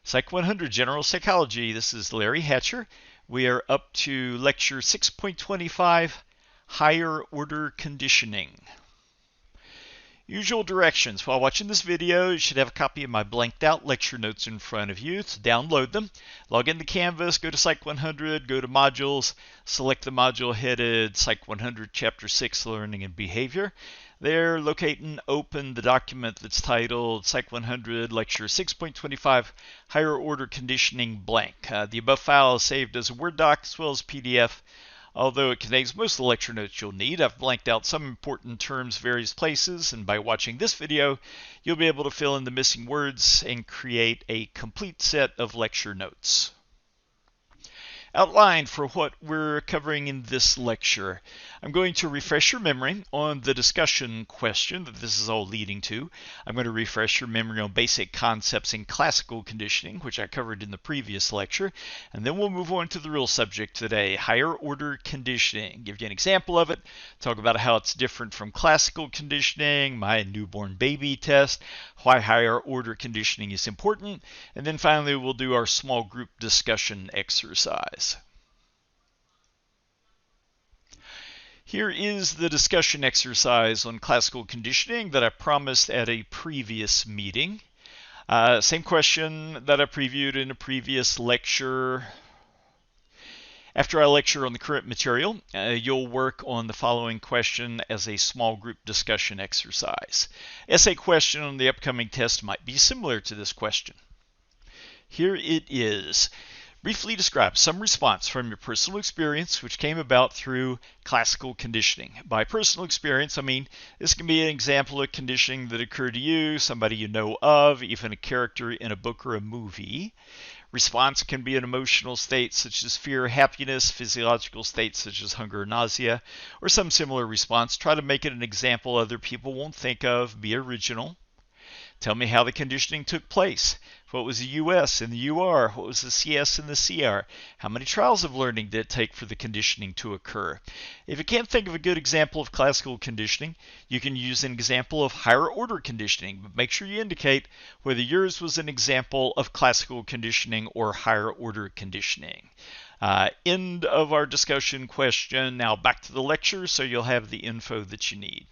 Psych 100 General Psychology. This is Larry Hatcher. We are up to lecture 6.25, Higher Order Conditioning. Usual directions. While watching this video, you should have a copy of my blanked out lecture notes in front of you. So download them. Log into Canvas, go to Psych 100, go to Modules, select the module headed Psych 100 Chapter 6 Learning and Behavior. There, locate and open the document that's titled Psych 100 Lecture 6.25 Higher Order Conditioning blank. The above file is saved as a Word doc as well as PDF. Although it contains most of the lecture notes you'll need, I've blanked out some important terms various places, and by watching this video, you'll be able to fill in the missing words and create a complete set of lecture notes. Outline for what we're covering in this lecture. I'm going to refresh your memory on the discussion question that this is all leading to. I'm going to refresh your memory on basic concepts in classical conditioning, which I covered in the previous lecture, and then we'll move on to the real subject today, higher order conditioning. Give you an example of it, talk about how it's different from classical conditioning, my newborn baby test, why higher order conditioning is important, and then finally we'll do our small group discussion exercise. Here is the discussion exercise on classical conditioning that I promised at a previous meeting. Same question that I previewed in a previous lecture. After I lecture on the current material, you'll work on the following question as a small group discussion exercise. Essay question on the upcoming test might be similar to this question. Here it is. Briefly describe some response from your personal experience which came about through classical conditioning. By personal experience, I mean this can be an example of conditioning that occurred to you, somebody you know of, even a character in a book or a movie. Response can be an emotional state such as fear, happiness, physiological states such as hunger or nausea, or some similar response. Try to make it an example other people won't think of. Be original. Tell me how the conditioning took place. What was the US and the UR? What was the CS and the CR? How many trials of learning did it take for the conditioning to occur? If you can't think of a good example of classical conditioning, you can use an example of higher order conditioning, but make sure you indicate whether yours was an example of classical conditioning or higher order conditioning. End of our discussion question. Now back to the lecture so you'll have the info that you need.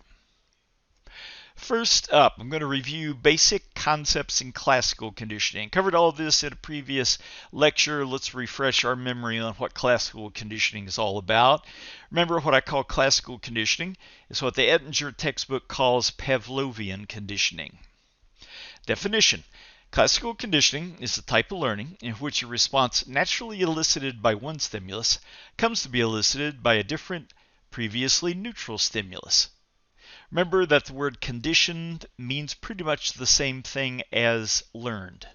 First up, I'm going to review basic concepts in classical conditioning. Covered all of this in a previous lecture. Let's refresh our memory on what classical conditioning is all about. Remember, what I call classical conditioning is what the Ettinger textbook calls Pavlovian conditioning. Definition. Classical conditioning is the type of learning in which a response naturally elicited by one stimulus comes to be elicited by a different, previously neutral stimulus. Remember that the word conditioned means pretty much the same thing as learned.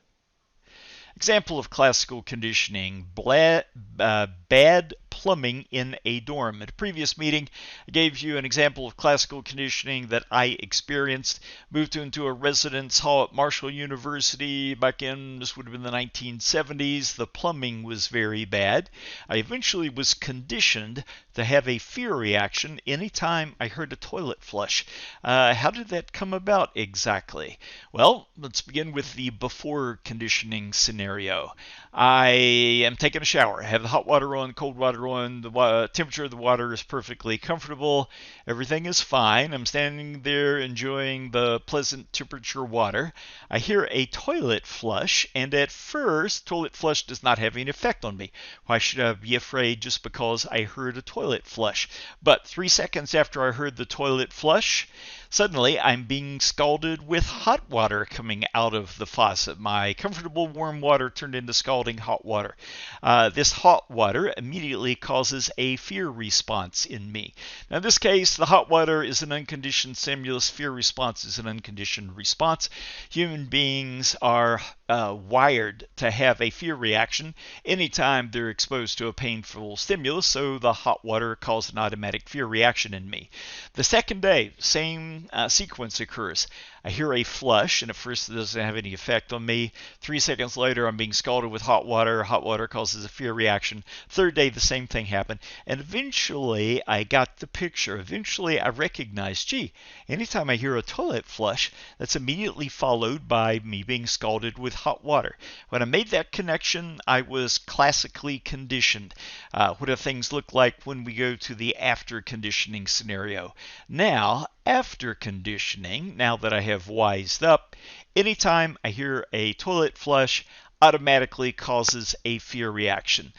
Example of classical conditioning, bad plumbing in a dorm. At a previous meeting, I gave you an example of classical conditioning that I experienced. Moved into a residence hall at Marshall University back in, this would have been the 1970s. The plumbing was very bad. I eventually was conditioned to have a fear reaction anytime I heard a toilet flush. How did that come about exactly? Well, let's begin with the before conditioning scenario. I am taking a shower. I have the hot water on, cold water on. The temperature of the water is perfectly comfortable. Everything is fine. I'm standing there enjoying the pleasant temperature water. I hear a toilet flush, and at first, toilet flush does not have any effect on me. Why should I be afraid just because I heard a toilet flush? But 3 seconds after I heard the toilet flush, suddenly I'm being scalded with hot water coming out of the faucet. My comfortable warm water turned into scalding hot water. This hot water immediately causes a fear response in me. Now in this case, the hot water is an unconditioned stimulus. Fear response is an unconditioned response. Human beings are wired to have a fear reaction anytime they're exposed to a painful stimulus, so the hot water caused an automatic fear reaction in me. The second day, same sequence occurs. I hear a flush, and at first it doesn't have any effect on me. 3 seconds later, I'm being scalded with hot water. Hot water causes a fear reaction. Third day, the same thing happened. And eventually, I got the picture. Eventually, I recognized, gee, anytime I hear a toilet flush, that's immediately followed by me being scalded with hot water. When I made that connection, I was classically conditioned. What do things look like when we go to the after conditioning scenario? Now, after conditioning, now that I have wised up, anytime I hear a toilet flush, automatically causes a fear reaction.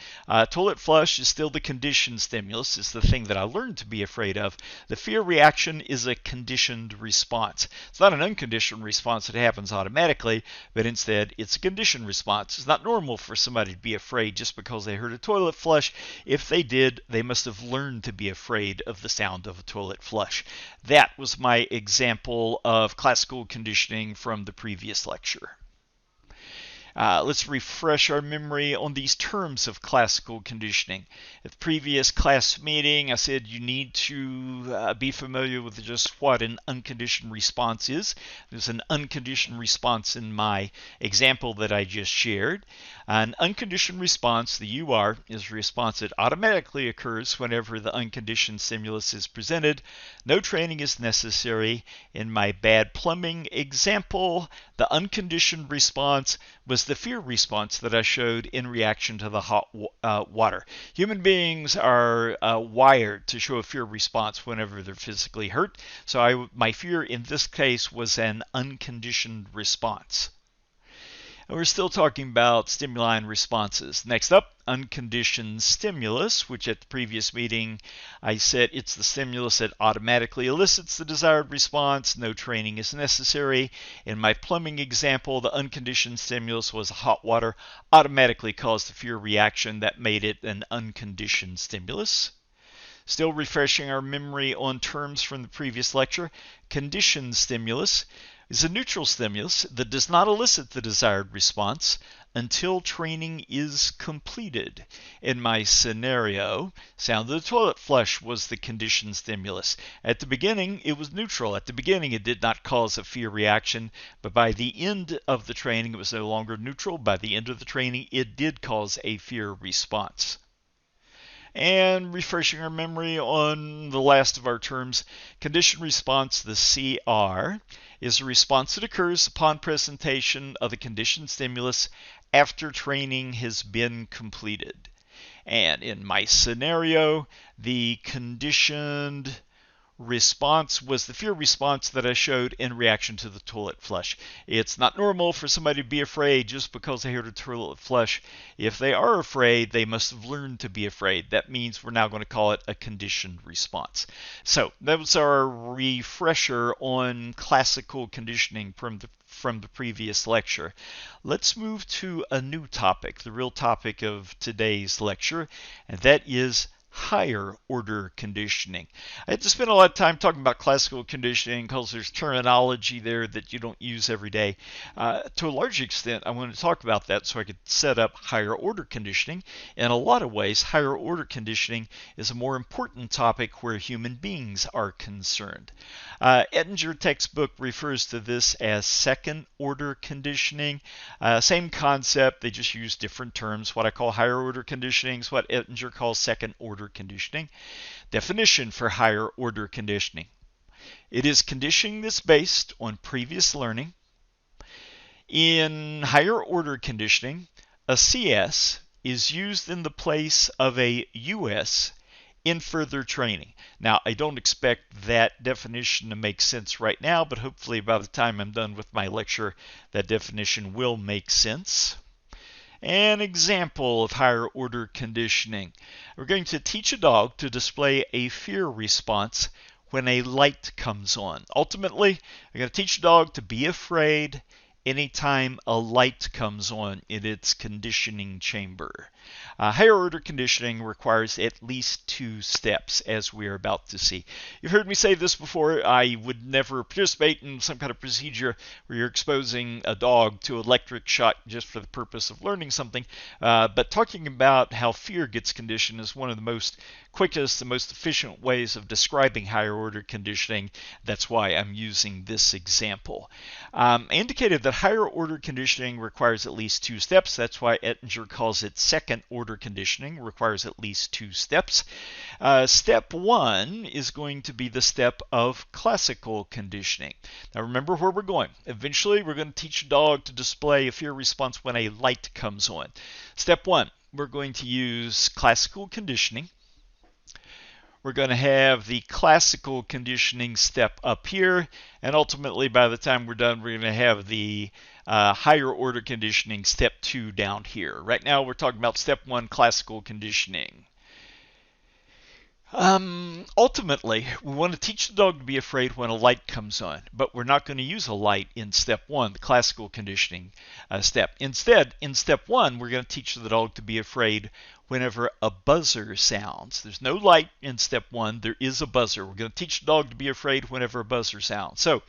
Toilet flush is still the conditioned stimulus. It's the thing that I learned to be afraid of. The fear reaction is a conditioned response. It's not an unconditioned response that happens automatically, but instead it's a conditioned response. It's not normal for somebody to be afraid just because they heard a toilet flush. If they did, they must have learned to be afraid of the sound of a toilet flush. That was my example of classical conditioning from the previous lecture. Let's refresh our memory on these terms of classical conditioning. At the previous class meeting, I said you need to be familiar with just what an unconditioned response is. There's an unconditioned response in my example that I just shared. An unconditioned response, the UR, is a response that automatically occurs whenever the unconditioned stimulus is presented. No training is necessary. In my bad plumbing example, the unconditioned response was the fear response that I showed in reaction to the hot water. Human beings are wired to show a fear response whenever they're physically hurt. So my fear in this case was an unconditioned response. And we're still talking about stimuli and responses. Next up, unconditioned stimulus, which at the previous meeting I said it's the stimulus that automatically elicits the desired response. No training is necessary. In my plumbing example, the unconditioned stimulus was hot water, automatically caused the fear reaction that made it an unconditioned stimulus. Still refreshing our memory on terms from the previous lecture, conditioned stimulus is a neutral stimulus that does not elicit the desired response until training is completed. In my scenario, sound of the toilet flush was the conditioned stimulus. At the beginning, it was neutral. At the beginning, it did not cause a fear reaction, but by the end of the training, it was no longer neutral. By the end of the training, it did cause a fear response. And refreshing our memory on the last of our terms, conditioned response, the CR, is a response that occurs upon presentation of the conditioned stimulus after training has been completed. And in my scenario, the conditioned response was the fear response that I showed in reaction to the toilet flush. It's not normal for somebody to be afraid just because they heard a toilet flush. If they are afraid, they must have learned to be afraid. That means we're now going to call it a conditioned response. So that was our refresher on classical conditioning from the previous lecture. Let's move to a new topic, the real topic of today's lecture, and that is higher order conditioning. I had to spend a lot of time talking about classical conditioning because there's terminology there that you don't use every day. To a large extent, I want to talk about that so I could set up higher order conditioning. In a lot of ways, higher order conditioning is a more important topic where human beings are concerned. Ettinger textbook refers to this as second order conditioning. Same concept, they just use different terms. What I call higher order conditioning is what Ettinger calls second order conditioning. Definition for higher order conditioning. It is conditioning that's based on previous learning. In higher order conditioning, a CS is used in the place of a US in further training. Now, I don't expect that definition to make sense right now, but hopefully by the time I'm done with my lecture, that definition will make sense. An example of higher order conditioning. We're going to teach a dog to display a fear response when a light comes on. Ultimately, we're going to teach a dog to be afraid anytime a light comes on in its conditioning chamber. Higher order conditioning requires at least 2 steps, as we are about to see. You've heard me say this before. I would never participate in some kind of procedure where you're exposing a dog to electric shock just for the purpose of learning something. But talking about how fear gets conditioned is one of the most quickest and most efficient ways of describing higher order conditioning. That's why I'm using this example. I indicated that higher order conditioning requires at least 2 steps. That's why Ettinger calls it second order conditioning, requires at least 2 steps. Step 1 is going to be the step of classical conditioning. Now remember where we're going. Eventually we're going to teach a dog to display a fear response when a light comes on. Step 1, we're going to use classical conditioning. We're going to have the classical conditioning step up here, and ultimately by the time we're done, we're going to have the higher order conditioning step 2 down here. Right now we're talking about step 1, classical conditioning. Ultimately, we want to teach the dog to be afraid when a light comes on, but we're not going to use a light in step 1, the classical conditioning step. Instead, in step 1, we're going to teach the dog to be afraid whenever a buzzer sounds. There's no light in step 1, there is a buzzer. We're going to teach the dog to be afraid whenever a buzzer sounds. So,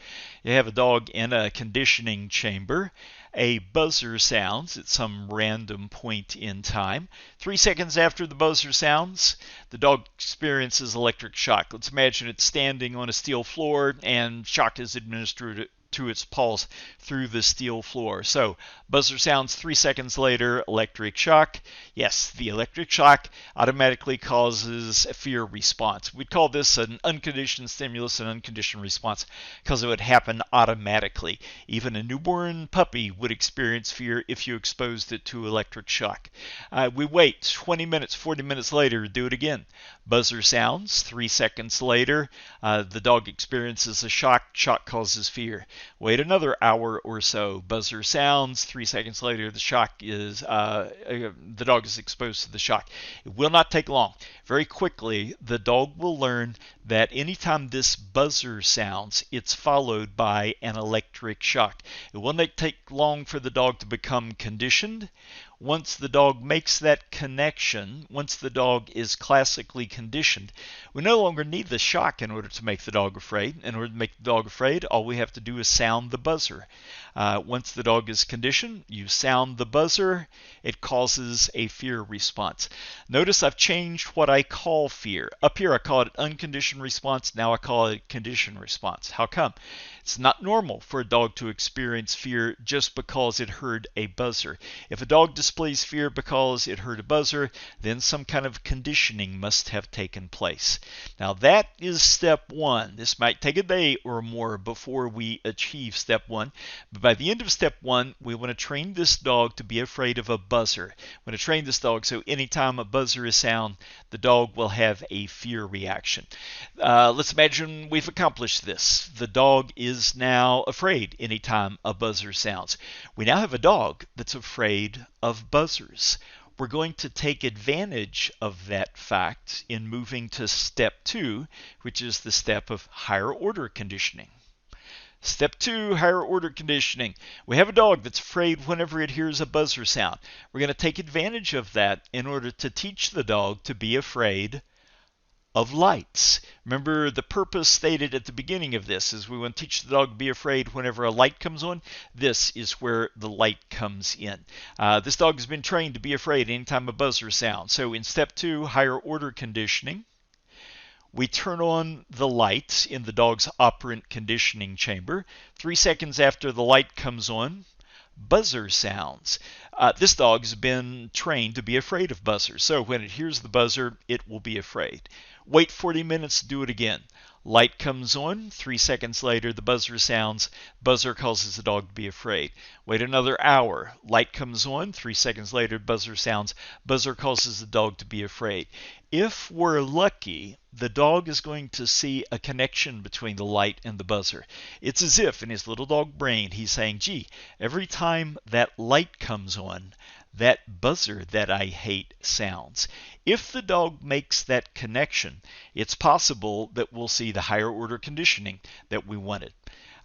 you have a dog in a conditioning chamber. A buzzer sounds at some random point in time. 3 seconds after the buzzer sounds, the dog experiences electric shock. Let's imagine it's standing on a steel floor and shock is administered to its pulse through the steel floor. So, buzzer sounds, 3 seconds later, electric shock. Yes, the electric shock automatically causes a fear response. We'd call this an unconditioned stimulus, an unconditioned response, because it would happen automatically. Even a newborn puppy would experience fear if you exposed it to electric shock. We wait 20 minutes, 40 minutes later, do it again. Buzzer sounds, 3 seconds later, the dog experiences a shock. Shock causes fear. Wait another hour or so. Buzzer sounds. 3 seconds later, the dog is exposed to the shock. It will not take long. Very quickly, the dog will learn that anytime this buzzer sounds, it's followed by an electric shock. It will not take long for the dog to become conditioned. Once the dog makes that connection, once the dog is classically conditioned, we no longer need the shock in order to make the dog afraid. In order to make the dog afraid, all we have to do is sound the buzzer. Once the dog is conditioned, you sound the buzzer, it causes a fear response. Notice I've changed what I call fear. Up here I call it unconditioned response, now I call it conditioned response. How come? It's not normal for a dog to experience fear just because it heard a buzzer. If a dog displays fear because it heard a buzzer, then some kind of conditioning must have taken place. Now that is step 1. This might take a day or more before we achieve step 1, but by the end of step 1, we want to train this dog to be afraid of a buzzer. We want to train this dog so anytime a buzzer is sound, the dog will have a fear reaction. Let's imagine we've accomplished this. The dog is now afraid anytime a buzzer sounds. We now have a dog that's afraid of buzzers. We're going to take advantage of that fact in moving to step 2, which is the step of higher order conditioning. Step 2, higher order conditioning. We have a dog that's afraid whenever it hears a buzzer sound. We're going to take advantage of that in order to teach the dog to be afraid of lights. Remember, the purpose stated at the beginning of this is we want to teach the dog to be afraid whenever a light comes on. This is where the light comes in. This dog has been trained to be afraid anytime a buzzer sounds. So in step 2, higher order conditioning, we turn on the light in the dog's operant conditioning chamber. 3 seconds after the light comes on, buzzer sounds. This dog's been trained to be afraid of buzzers, so when it hears the buzzer, it will be afraid. Wait 40 minutes to do it again. Light comes on, 3 seconds later the buzzer sounds, buzzer causes the dog to be afraid. Wait another hour, light comes on, 3 seconds later buzzer sounds, buzzer causes the dog to be afraid. If we're lucky, the dog is going to see a connection between the light and the buzzer. It's as if in his little dog brain he's saying, gee, every time that light comes on, that buzzer that I hate sounds. If the dog makes that connection, it's possible that we'll see the higher order conditioning that we wanted.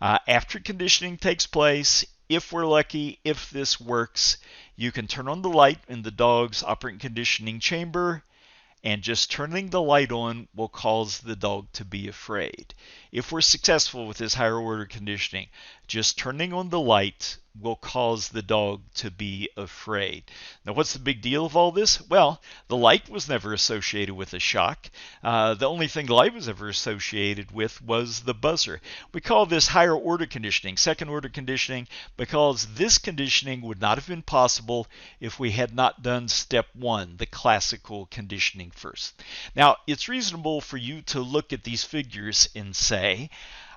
After conditioning takes place, if we're lucky, if this works, you can turn on the light in the dog's operant conditioning chamber, and just turning the light on will cause the dog to be afraid. if we're successful with this higher order conditioning, just turning on the light will cause the dog to be afraid. Now, what's the big deal of all this? Well, the light was never associated with a shock. The only thing the light was ever associated with was the buzzer. We call this higher order conditioning, second order conditioning, because this conditioning would not have been possible if we had not done step one, the classical conditioning first. Now, it's reasonable for you to look at these figures and say,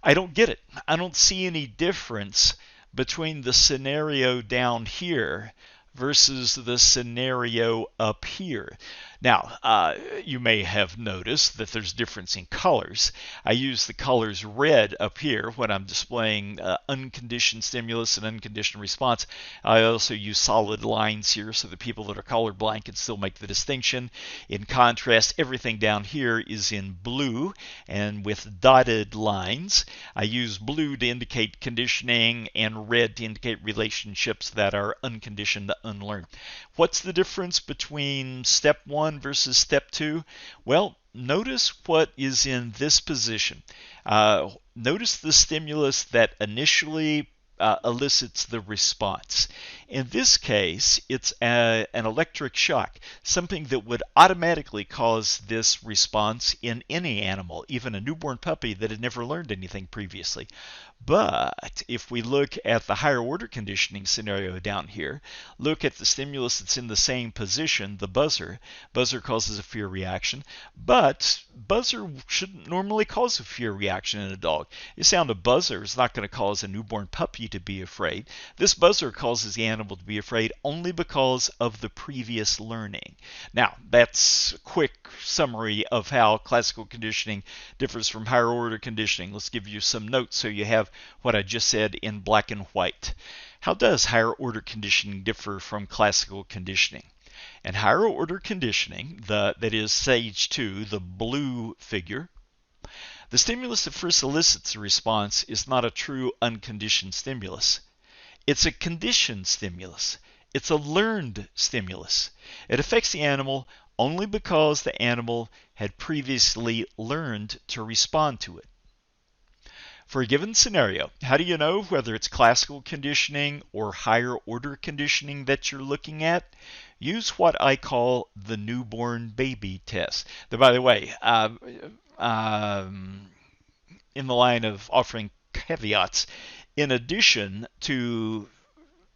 I don't get it. I don't see any difference between the scenario down here versus the scenario up here. Now, you may have noticed that there's difference in colors. I use the colors red up here when I'm displaying unconditioned stimulus and unconditioned response. I also use solid lines here so that people that are colorblind can still make the distinction. In contrast, everything down here is in blue and with dotted lines. I use blue to indicate conditioning and red to indicate relationships that are unconditioned to unlearned. What's the difference between step one versus step two? Well, notice what is in this position. Notice the stimulus that initially elicits the response. In this case, it's an electric shock, something that would automatically cause this response in any animal, even a newborn puppy that had never learned anything previously. But if we look at the higher order conditioning scenario down here, look at the stimulus that's in the same position, the buzzer. Buzzer causes a fear reaction, but buzzer shouldn't normally cause a fear reaction in a dog. You sound a buzzer is not going to cause a newborn puppy to be afraid. This buzzer causes the animal to be afraid only because of the previous learning. Now, that's a quick summary of how classical conditioning differs from higher order conditioning. Let's give you some notes so you have what I just said in black and white. How does higher order conditioning differ from classical conditioning? In higher order conditioning, that is stage 2, the blue figure, the stimulus that first elicits a response is not a true unconditioned stimulus. It's a conditioned stimulus. It's a learned stimulus. It affects the animal only because the animal had previously learned to respond to it. For a given scenario, how do you know whether it's classical conditioning or higher order conditioning that you're looking at? Use what I call the newborn baby test. Now, by the way, in the line of offering caveats, in addition to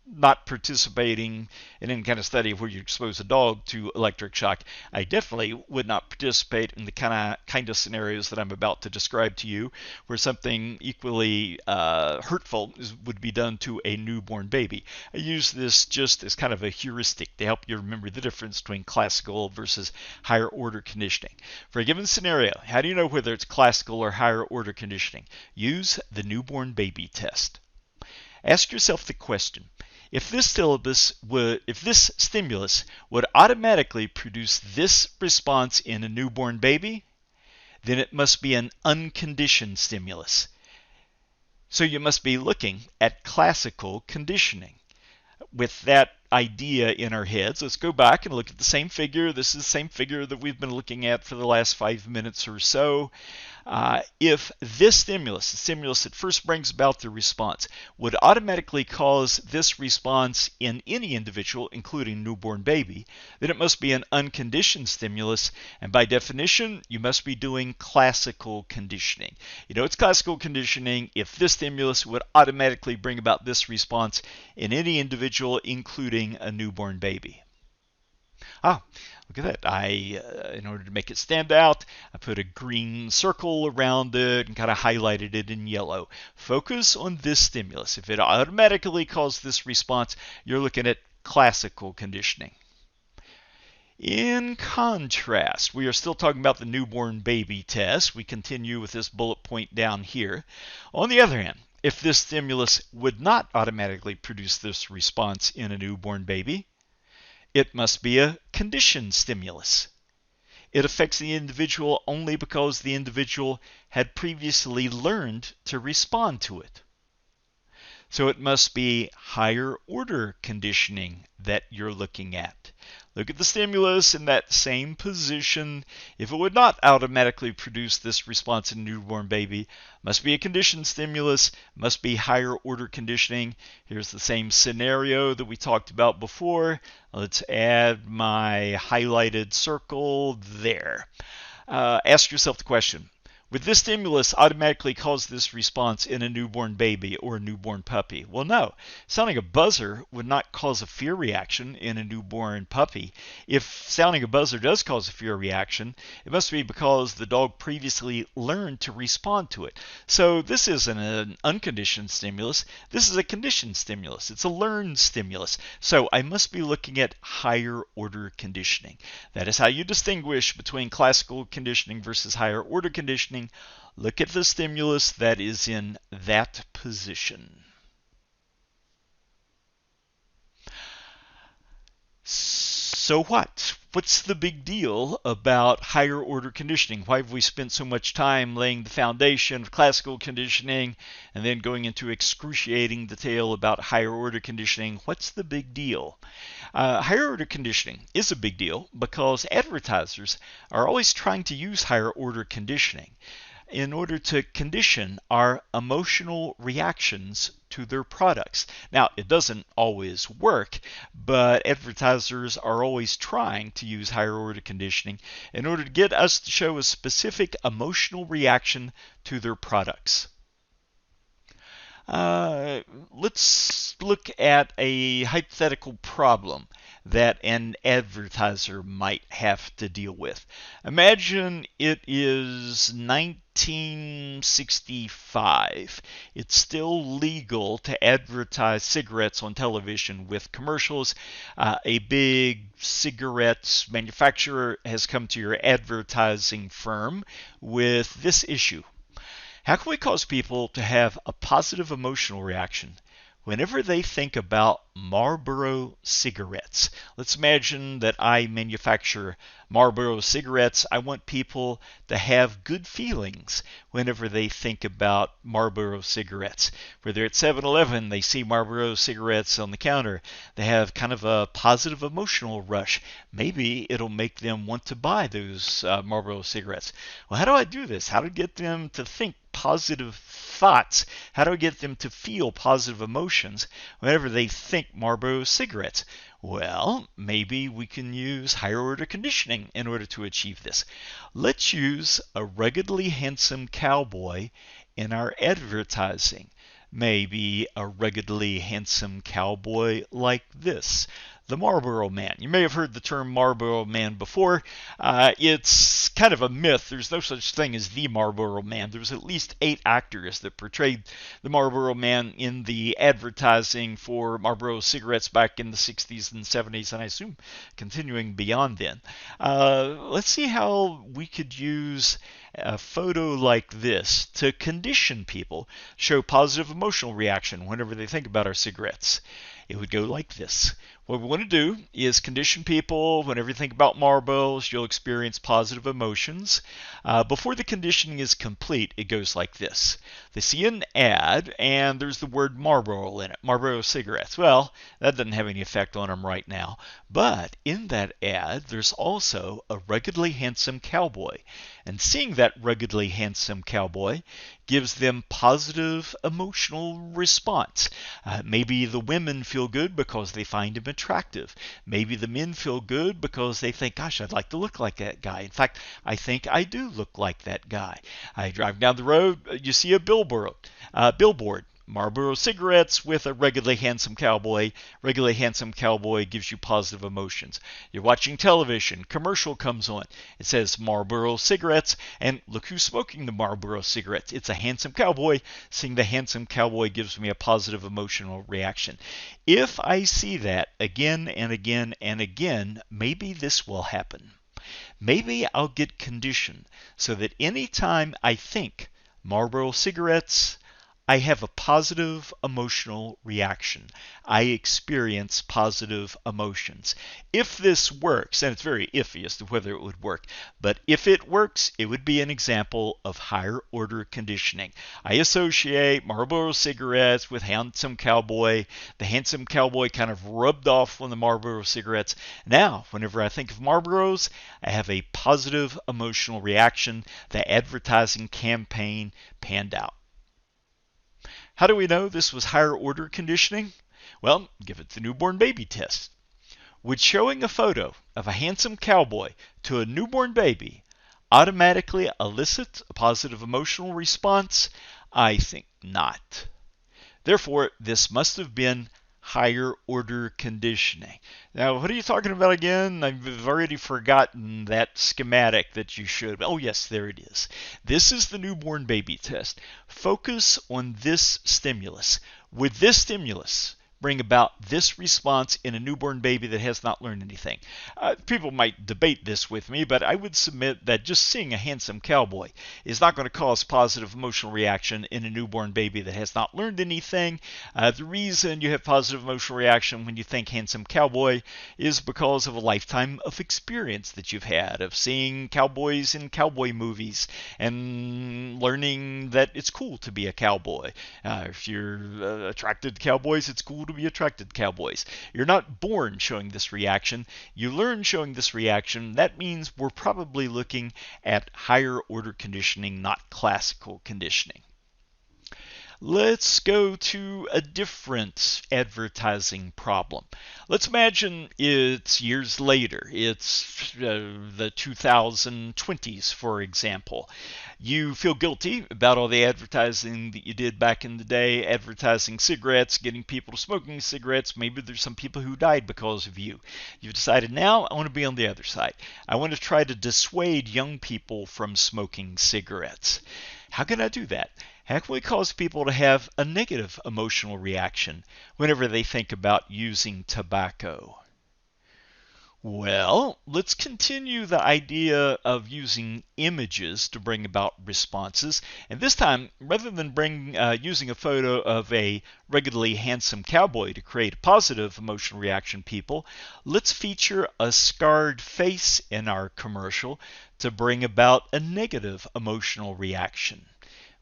not participating in any kind of study where you expose a dog to electric shock, I definitely would not participate in the kind of scenarios that I'm about to describe to you, where something equally hurtful would be done to a newborn baby. I use this just as kind of a heuristic to help you remember the difference between classical versus higher order conditioning. For a given scenario, how do you know whether it's classical or higher order conditioning? Use the newborn baby test. Ask yourself the question, if this stimulus would automatically produce this response in a newborn baby, then it must be an unconditioned stimulus. So you must be looking at classical conditioning. With that idea in our heads, let's go back and look at the same figure. This is the same figure that we've been looking at for the last 5 minutes or so. If this stimulus, the stimulus that first brings about the response, would automatically cause this response in any individual, including newborn baby, then it must be an unconditioned stimulus, and by definition, you must be doing classical conditioning. You know, it's classical conditioning if this stimulus would automatically bring about this response in any individual, including a newborn baby. Look at that. In order to make it stand out, I put a green circle around it and kind of highlighted it in yellow. Focus on this stimulus. If it automatically caused this response, you're looking at classical conditioning. In contrast, we are still talking about the newborn baby test. We continue with this bullet point down here. On the other hand, if this stimulus would not automatically produce this response in a newborn baby, it must be a conditioned stimulus. It affects the individual only because the individual had previously learned to respond to it. So it must be higher order conditioning that you're looking at. Look at the stimulus in that same position. If it would not automatically produce this response in a newborn baby, must be a conditioned stimulus, must be higher order conditioning. Here's the same scenario that we talked about before. Let's add my highlighted circle there. Ask yourself the question, would this stimulus automatically cause this response in a newborn baby or a newborn puppy? Well, no. Sounding a buzzer would not cause a fear reaction in a newborn puppy. If sounding a buzzer does cause a fear reaction, it must be because the dog previously learned to respond to it. So this isn't an unconditioned stimulus. This is a conditioned stimulus. It's a learned stimulus. So I must be looking at higher order conditioning. That is how you distinguish between classical conditioning versus higher order conditioning. Look at the stimulus that is in that position. So what? What's the big deal about higher order conditioning? Why have we spent so much time laying the foundation of classical conditioning and then going into excruciating detail about higher order conditioning? What's the big deal? Higher order conditioning is a big deal because advertisers are always trying to use higher order conditioning in order to condition our emotional reactions to their products. Now, it doesn't always work, but advertisers are always trying to use higher order conditioning in order to get us to show a specific emotional reaction to their products. Let's look at a hypothetical problem that an advertiser might have to deal with. Imagine it is 1965. It's still legal to advertise cigarettes on television with commercials. A big cigarettes manufacturer has come to your advertising firm with this issue. How can we cause people to have a positive emotional reaction whenever they think about Marlboro cigarettes? Let's imagine that I manufacture Marlboro cigarettes. I want people to have good feelings whenever they think about Marlboro cigarettes. Whether at 7-Eleven they see Marlboro cigarettes on the counter, they have kind of a positive emotional rush. Maybe it'll make them want to buy those Marlboro cigarettes. Well, how do I do this? How do I get them to think positive thoughts? How do I get them to feel positive emotions whenever they think Marlboro cigarettes? Well, maybe we can use higher order conditioning in order to achieve this. Let's use a ruggedly handsome cowboy in our advertising. Maybe a ruggedly handsome cowboy like this. The Marlboro Man. You may have heard the term Marlboro Man before. It's kind of a myth. There's no such thing as the Marlboro Man. There was at least 8 actors that portrayed the Marlboro Man in the advertising for Marlboro cigarettes back in the 60s and 70s, and I assume continuing beyond then. Let's see how we could use a photo like this to condition people, show positive emotional reaction whenever they think about our cigarettes. It would go like this. What we want to do is condition people whenever you think about Marlboros, you'll experience positive emotions. Before the conditioning is complete, it goes like this. They see an ad and there's the word Marlboro in it, Marlboro cigarettes. Well, that doesn't have any effect on them right now. But in that ad, there's also a ruggedly handsome cowboy. And seeing that ruggedly handsome cowboy gives them positive emotional response. Maybe the women feel good because they find him attractive. Maybe the men feel good because they think, gosh, I'd like to look like that guy. In fact, I think I do look like that guy. I drive down the road, you see a billboard. Marlboro cigarettes with a ruggedly handsome cowboy. Ruggedly handsome cowboy gives you positive emotions. You're watching television. Commercial comes on. It says Marlboro cigarettes, and look who's smoking the Marlboro cigarettes. It's a handsome cowboy. Seeing the handsome cowboy gives me a positive emotional reaction. If I see that again and again and again, maybe this will happen. Maybe I'll get conditioned so that anytime I think Marlboro cigarettes, I have a positive emotional reaction. I experience positive emotions. If this works, and it's very iffy as to whether it would work, but if it works, it would be an example of higher order conditioning. I associate Marlboro cigarettes with handsome cowboy. The handsome cowboy kind of rubbed off on the Marlboro cigarettes. Now, whenever I think of Marlboros, I have a positive emotional reaction. The advertising campaign panned out. How do we know this was higher order conditioning? Well, give it the newborn baby test. Would showing a photo of a handsome cowboy to a newborn baby automatically elicit a positive emotional response? I think not. Therefore, this must have been higher order conditioning. Now, what are you talking about again? I've already forgotten that schematic that you should. Oh, yes, there it is. This is the newborn baby test. Focus on this stimulus. Would this stimulus bring about this response in a newborn baby that has not learned anything? People might debate this with me, but I would submit that just seeing a handsome cowboy is not going to cause positive emotional reaction in a newborn baby that has not learned anything. The reason you have positive emotional reaction when you think handsome cowboy is because of a lifetime of experience that you've had of seeing cowboys in cowboy movies and learning that it's cool to be a cowboy. If you're attracted to cowboys, it's cool to be attracted to cowboys. You're not born showing this reaction. You learn showing this reaction. That means we're probably looking at higher order conditioning, not classical conditioning. Let's go to a different advertising problem. Let's imagine it's years later. It's the 2020s, for example. You feel guilty about all the advertising that you did back in the day, advertising cigarettes, getting people to smoking cigarettes. Maybe there's some people who died because of you. You've decided now I want to be on the other side. I want to try to dissuade young people from smoking cigarettes. How can I do that? How can we cause people to have a negative emotional reaction whenever they think about using tobacco? Well, let's continue the idea of using images to bring about responses. And this time, rather than using a photo of a regularly handsome cowboy to create a positive emotional reaction, people, let's feature a scarred face in our commercial to bring about a negative emotional reaction.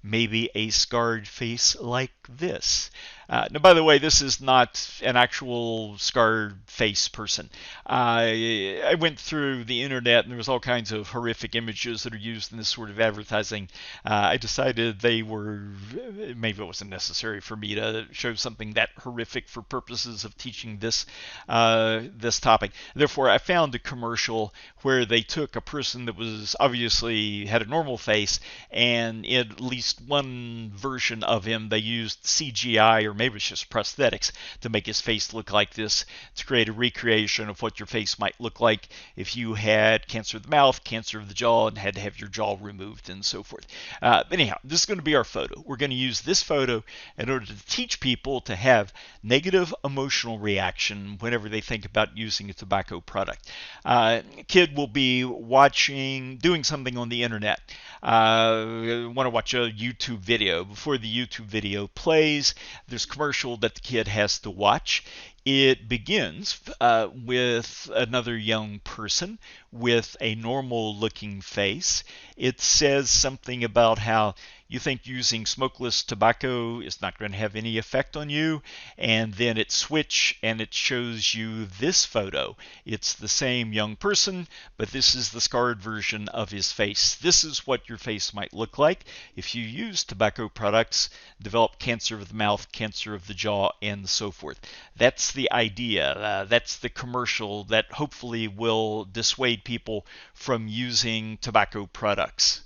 Maybe a scarred face like this. Now, by the way, this is not an actual scarred face person. I went through the internet and there was all kinds of horrific images that are used in this sort of advertising. I decided maybe it wasn't necessary for me to show something that horrific for purposes of teaching this topic. Therefore, I found a commercial where they took a person that was obviously had a normal face, and in at least one version of him, they used CGI, or maybe it's just prosthetics, to make his face look like this, to create a recreation of what your face might look like if you had cancer of the mouth, cancer of the jaw, and had to have your jaw removed and so forth. Anyhow, this is going to be our photo. We're going to use this photo in order to teach people to have negative emotional reaction whenever they think about using a tobacco product. A kid will be doing something on the internet. Want to watch a YouTube video. Before the YouTube video plays, there's a commercial that the kid has to watch. It begins with another young person with a normal looking face. It says something about how you think using smokeless tobacco is not going to have any effect on you, and then it switches and it shows you this photo. It's the same young person, but this is the scarred version of his face. This is what your face might look like if you use tobacco products, develop cancer of the mouth, cancer of the jaw, and so forth. That's the idea. That's the commercial that hopefully will dissuade people from using tobacco products.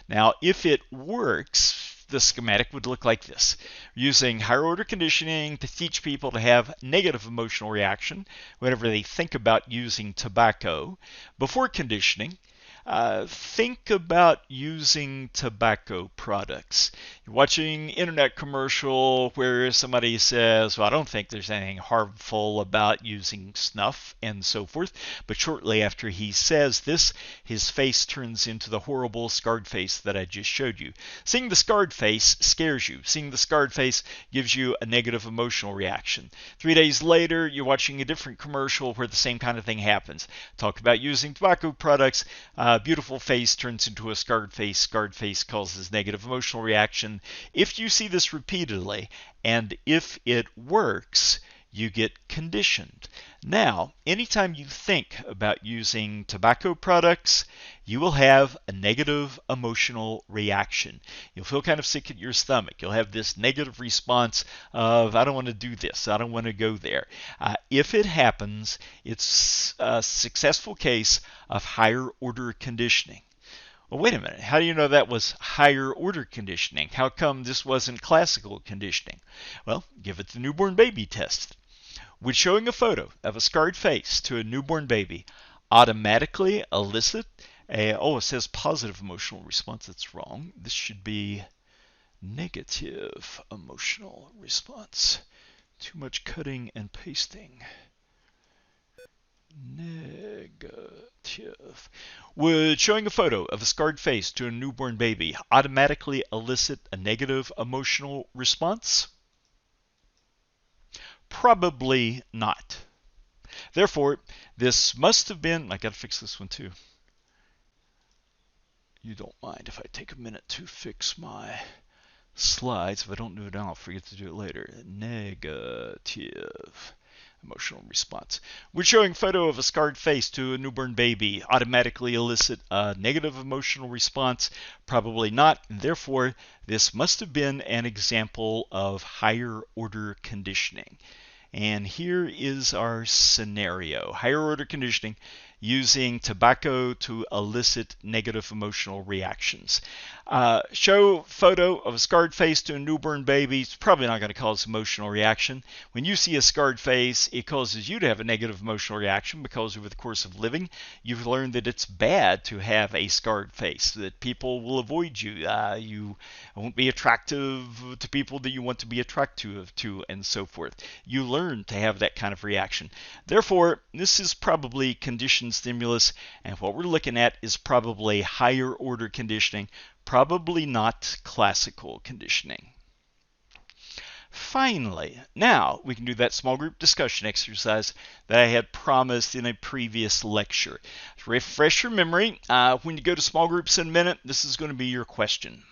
Now, if it works, the schematic would look like this. Using higher order conditioning to teach people to have negative emotional reaction whenever they think about using tobacco. Before conditioning, Think about using tobacco products. You're watching internet commercial where somebody says, well, I don't think there's anything harmful about using snuff and so forth. But shortly after he says this, his face turns into the horrible scarred face that I just showed you. Seeing the scarred face scares you. Seeing the scarred face gives you a negative emotional reaction. 3 days later, you're watching a different commercial where the same kind of thing happens. Talk about using tobacco products. Beautiful face turns into a scarred face. Scarred face causes negative emotional reaction. If you see this repeatedly, and if it works, you get conditioned. Now, anytime you think about using tobacco products, you will have a negative emotional reaction. You'll feel kind of sick at your stomach. You'll have this negative response of, I don't want to do this, I don't want to go there. If it happens, it's a successful case of higher order conditioning. Well, wait a minute. How do you know that was higher order conditioning? How come this wasn't classical conditioning? Well, give it the newborn baby test. Would showing a photo of a scarred face to a newborn baby automatically elicit it says positive emotional response. That's wrong. This should be negative emotional response. Too much cutting and pasting. Negative. Would showing a photo of a scarred face to a newborn baby automatically elicit a negative emotional response? Probably not. Therefore, this must have been, I gotta fix this one too. You don't mind if I take a minute to fix my slides. If I don't do it now, I'll forget to do it later. Negative emotional response. Would showing photo of a scarred face to a newborn baby automatically elicit a negative emotional response? Probably not. And therefore, this must have been an example of higher order conditioning. And here is our scenario. Higher order conditioning using tobacco to elicit negative emotional reactions. Show photo of a scarred face to a newborn baby. It's probably not going to cause emotional reaction. When you see a scarred face, it causes you to have a negative emotional reaction because over the course of living, you've learned that it's bad to have a scarred face, that people will avoid you. You won't be attractive to people that you want to be attractive to, and so forth. You learn to have that kind of reaction. Therefore, this is probably conditioned stimulus, and what we're looking at is probably higher order conditioning, probably not classical conditioning. Finally, now we can do that small group discussion exercise that I had promised in a previous lecture. To refresh your memory, when you go to small groups in a minute, this is going to be your question.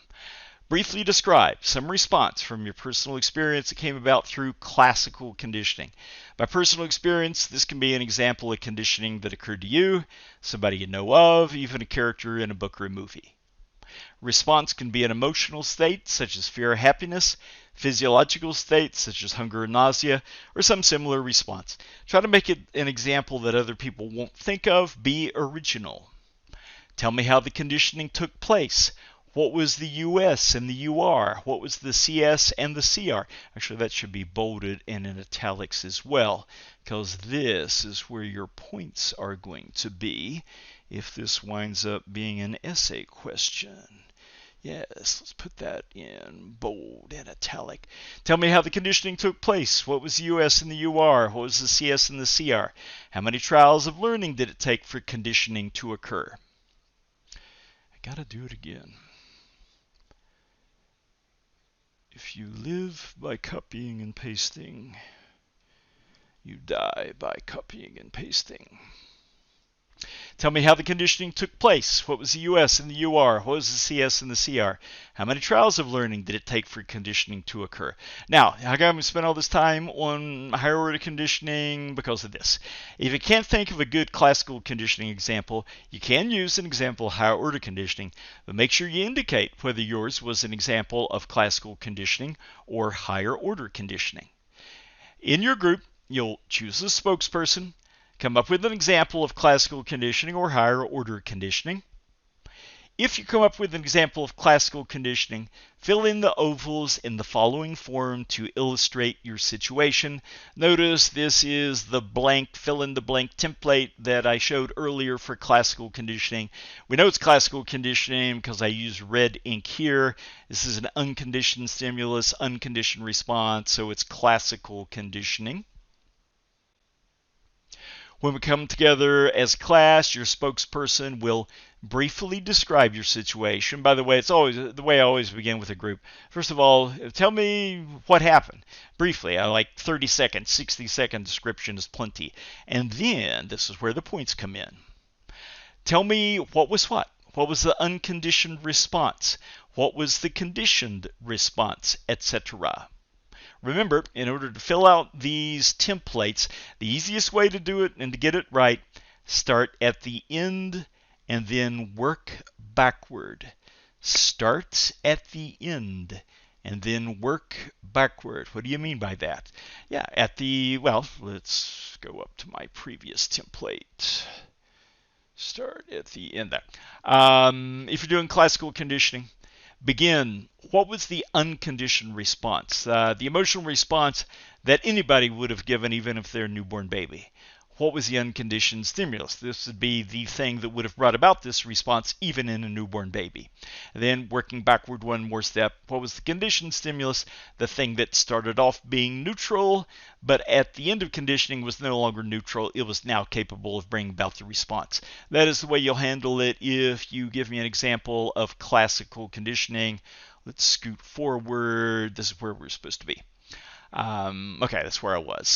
Briefly describe some response from your personal experience that came about through classical conditioning. By personal experience, this can be an example of conditioning that occurred to you, somebody you know of, even a character in a book or a movie. Response can be an emotional state, such as fear or happiness, physiological states, such as hunger or nausea, or some similar response. Try to make it an example that other people won't think of. Be original. Tell me how the conditioning took place. What was the US and the UR? What was the CS and the CR? Actually, that should be bolded and in italics as well, because this is where your points are going to be if this winds up being an essay question. Yes, let's put that in bold and italic. Tell me how the conditioning took place. What was the US and the UR? What was the CS and the CR? How many trials of learning did it take for conditioning to occur? I gotta do it again. If you live by copying and pasting, you die by copying and pasting. Tell me how the conditioning took place. What was the US and the UR? What was the CS and the CR? How many trials of learning did it take for conditioning to occur? Now, how come we spent all this time on higher order conditioning? Because of this. If you can't think of a good classical conditioning example, you can use an example of higher order conditioning, but make sure you indicate whether yours was an example of classical conditioning or higher order conditioning. In your group, you'll choose a spokesperson, come up with an example of classical conditioning or higher order conditioning. If you come up with an example of classical conditioning, fill in the ovals in the following form to illustrate your situation. Notice this is the blank fill in the blank template that I showed earlier for classical conditioning. We know it's classical conditioning because I use red ink here. This is an unconditioned stimulus, unconditioned response, so it's classical conditioning. When we come together as class, your spokesperson will briefly describe your situation. By the way, it's always the way I always begin with a group. First of all, tell me what happened. Briefly, I like 30 seconds, 60-second description is plenty. And then, this is where the points come in. Tell me what was what. What was the unconditioned response? What was the conditioned response, etc. Remember, in order to fill out these templates, the easiest way to do it and to get it right, start at the end and then work backward. Start at the end and then work backward. What do you mean by that? Yeah, let's go up to my previous template. Start at the end there. If you're doing classical conditioning, begin. What was the unconditioned response? The emotional response that anybody would have given even if they're a newborn baby. What was the unconditioned stimulus? This would be the thing that would have brought about this response even in a newborn baby. And then working backward one more step, what was the conditioned stimulus? The thing that started off being neutral, but at the end of conditioning was no longer neutral. It was now capable of bringing about the response. That is the way you'll handle it if you give me an example of classical conditioning. Let's scoot forward. This is where we're supposed to be. Okay, that's where I was.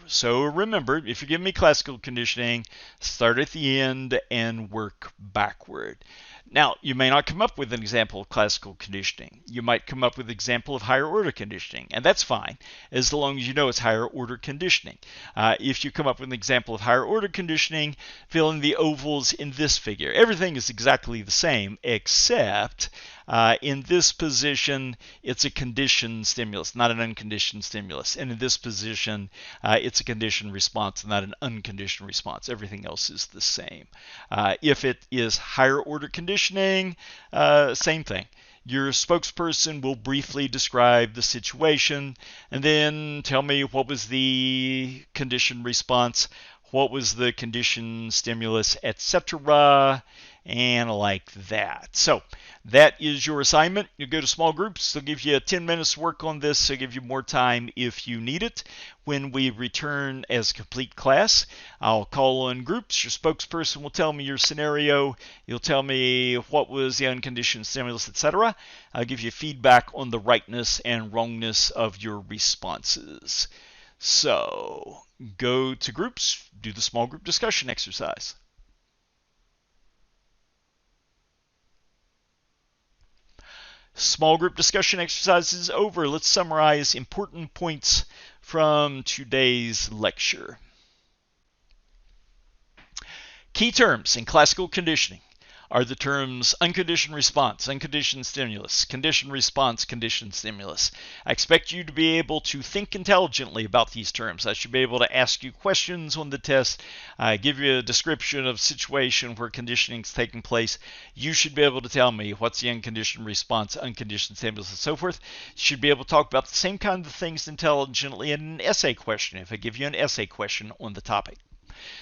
So remember, if you're giving me classical conditioning, start at the end and work backward. Now, you may not come up with an example of classical conditioning. You might come up with an example of higher order conditioning, and that's fine, as long as you know it's higher order conditioning. If you come up with an example of higher order conditioning, fill in the ovals in this figure. Everything is exactly the same, except in this position, it's a conditioned stimulus, not an unconditioned stimulus. And in this position, it's a conditioned response, not an unconditioned response. Everything else is the same. If it is higher order conditioning, same thing. Your spokesperson will briefly describe the situation and then tell me what was the conditioned response, what was the conditioned stimulus, etc., and like that. So that is your assignment. You go to small groups. They'll give you 10 minutes to work on this. They'll give you more time if you need it. When we return as a complete class, I'll call on groups. Your spokesperson will tell me your scenario. You'll tell me what was the unconditioned stimulus, etc. I'll give you feedback on the rightness and wrongness of your responses. So go to groups, do the small group discussion exercise. Small group discussion exercise is over. Let's summarize important points from today's lecture. Key terms in classical conditioning are the terms unconditioned response, unconditioned stimulus, conditioned response, conditioned stimulus. I expect you to be able to think intelligently about these terms. I should be able to ask you questions on the test, give you a description of a situation where conditioning is taking place. You should be able to tell me what's the unconditioned response, unconditioned stimulus, and so forth. You should be able to talk about the same kind of things intelligently in an essay question if I give you an essay question on the topic.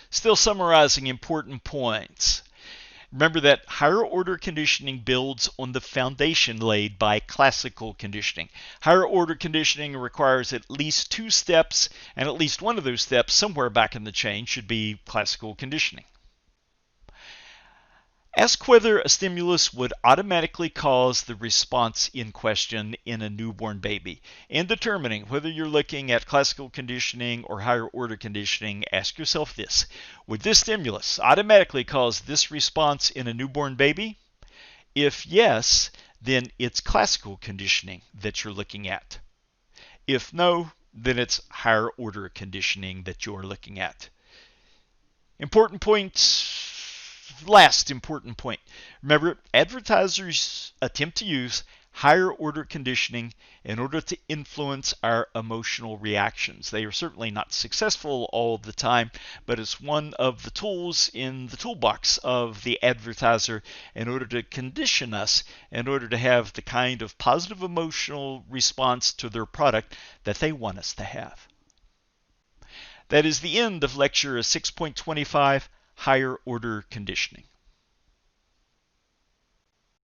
Still summarizing important points. Remember that higher order conditioning builds on the foundation laid by classical conditioning. Higher order conditioning requires at least 2 steps, and at least one of those steps somewhere back in the chain should be classical conditioning. Ask whether a stimulus would automatically cause the response in question in a newborn baby. In determining whether you're looking at classical conditioning or higher order conditioning, ask yourself this: would this stimulus automatically cause this response in a newborn baby? If yes, then it's classical conditioning that you're looking at. If no, then it's higher order conditioning that you're looking at. Important points. Last important point. Remember, advertisers attempt to use higher order conditioning in order to influence our emotional reactions. They are certainly not successful all the time, but it's one of the tools in the toolbox of the advertiser in order to condition us, in order to have the kind of positive emotional response to their product that they want us to have. That is the end of lecture 6.25, Higher Order Conditioning.